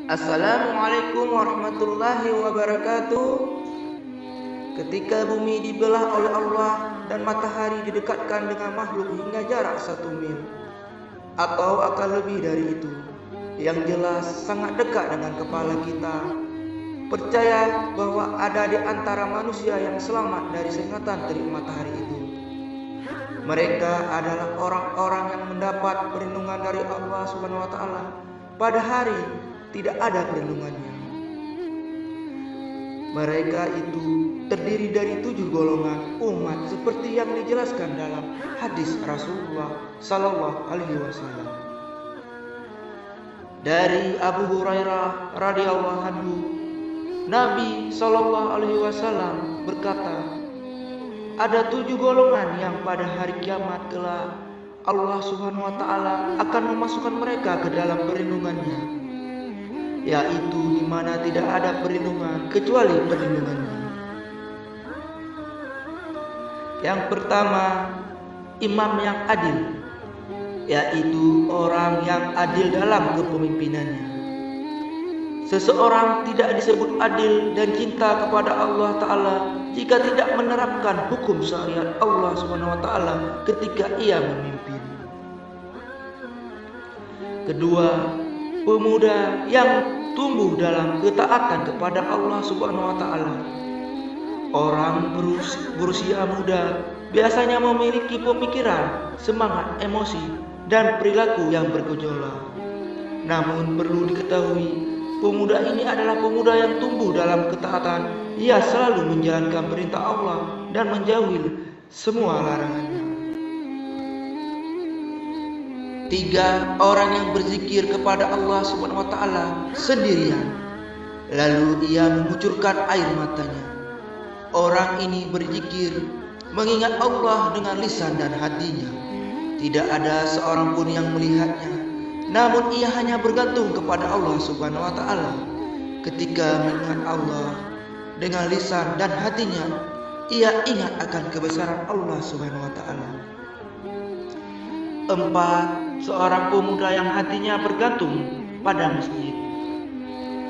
Assalamualaikum warahmatullahi wabarakatuh. Ketika bumi dibelah oleh Allah dan matahari didekatkan dengan makhluk hingga jarak 1 mil atau akan lebih dari itu, yang jelas sangat dekat dengan kepala kita, percaya bahwa ada di antara manusia yang selamat dari sengatan terik matahari itu. Mereka adalah orang-orang yang mendapat perlindungan dari Allah Subhanahu wa Ta'ala pada hari tidak ada perlindungannya. Mereka itu terdiri dari 7 golongan umat seperti yang dijelaskan dalam hadis Rasulullah Sallallahu Alaihi Wasallam. Dari Abu Hurairah radhiyallahu anhu, Nabi Sallallahu Alaihi Wasallam berkata, ada 7 golongan yang pada hari kiamat kelak Allah Subhanahu wa Ta'ala akan memasukkan mereka ke dalam perlindungannya, yaitu di mana tidak ada perlindungan kecuali perlindungannya. Yang pertama, imam yang adil, yaitu orang yang adil dalam kepemimpinannya. Seseorang tidak disebut adil dan cinta kepada Allah Ta'ala jika tidak menerapkan hukum syariat Allah Subhanahu wa Ta'ala ketika ia memimpin. Kedua, pemuda yang tumbuh dalam ketaatan kepada Allah Subhanahu wa Ta'ala. Orang berusia muda biasanya memiliki pemikiran, semangat, emosi, dan perilaku yang bergejolak. Namun perlu diketahui, pemuda ini adalah pemuda yang tumbuh dalam ketaatan. Ia selalu menjalankan perintah Allah dan menjauhi semua larangannya. 3, orang yang berzikir kepada Allah Subhanahu wa Ta'ala sendirian, lalu ia mengucurkan air matanya. Orang ini berzikir mengingat Allah dengan lisan dan hatinya. Tidak ada seorang pun yang melihatnya, namun ia hanya bergantung kepada Allah Subhanahu wa Ta'ala. Ketika mengingat Allah dengan lisan dan hatinya, ia ingat akan kebesaran Allah Subhanahu wa Ta'ala. 4, seorang pemuda yang hatinya bergantung pada masjid,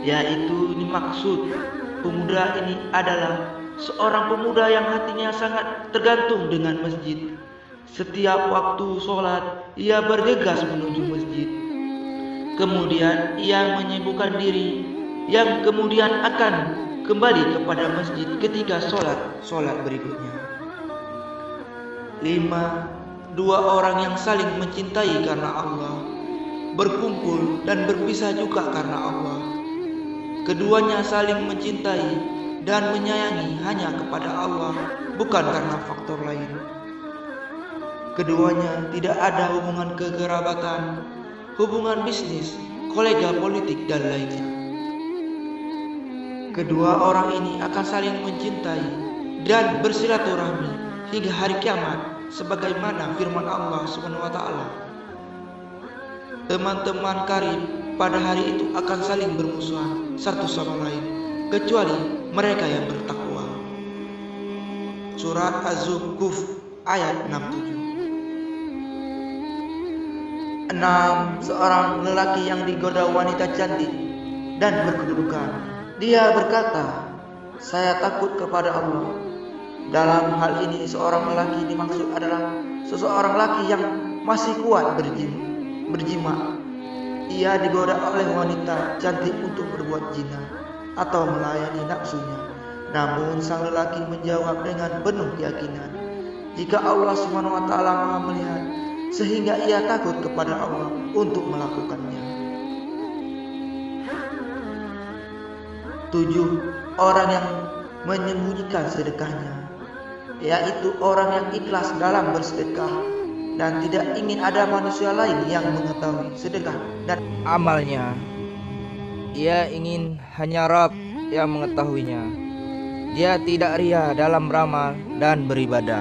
yaitu dimaksud pemuda ini adalah seorang pemuda yang hatinya sangat tergantung dengan masjid. Setiap waktu sholat, ia bergegas menuju masjid. Kemudian ia menyibukkan diri, yang kemudian akan kembali kepada masjid ketika sholat berikutnya. 5, 2 orang yang saling mencintai karena Allah, berkumpul dan berpisah juga karena Allah. Keduanya saling mencintai dan menyayangi hanya kepada Allah, bukan karena faktor lain. Keduanya tidak ada hubungan kekerabatan, hubungan bisnis, kolega politik, dan lainnya. Kedua orang ini akan saling mencintai dan bersilaturahmi hingga hari kiamat, sebagaimana firman Allah Subhanahu wa Ta'ala. Teman-teman karib pada hari itu akan saling bermusuhan satu sama lain, kecuali mereka yang bertakwa. Surat Az-Zukhruf ayat 67. 6, seorang lelaki yang digoda wanita cantik dan berkedudukan. Dia berkata, saya takut kepada Allah. Dalam hal ini seorang lelaki dimaksud adalah seseorang lelaki yang masih kuat berjima. Ia digoda oleh wanita cantik untuk berbuat zina atau melayani nafsunya. Namun sang lelaki menjawab dengan penuh keyakinan, jika Allah Subhanahu wa Ta'ala Maha melihat, sehingga ia takut kepada Allah untuk melakukannya. 7, orang yang menyembunyikan sedekahnya, yaitu orang yang ikhlas dalam bersedekah dan tidak ingin ada manusia lain yang mengetahui sedekah dan amalnya. Ia ingin hanya Rabb yang mengetahuinya. Dia tidak ria dalam beramal dan beribadah.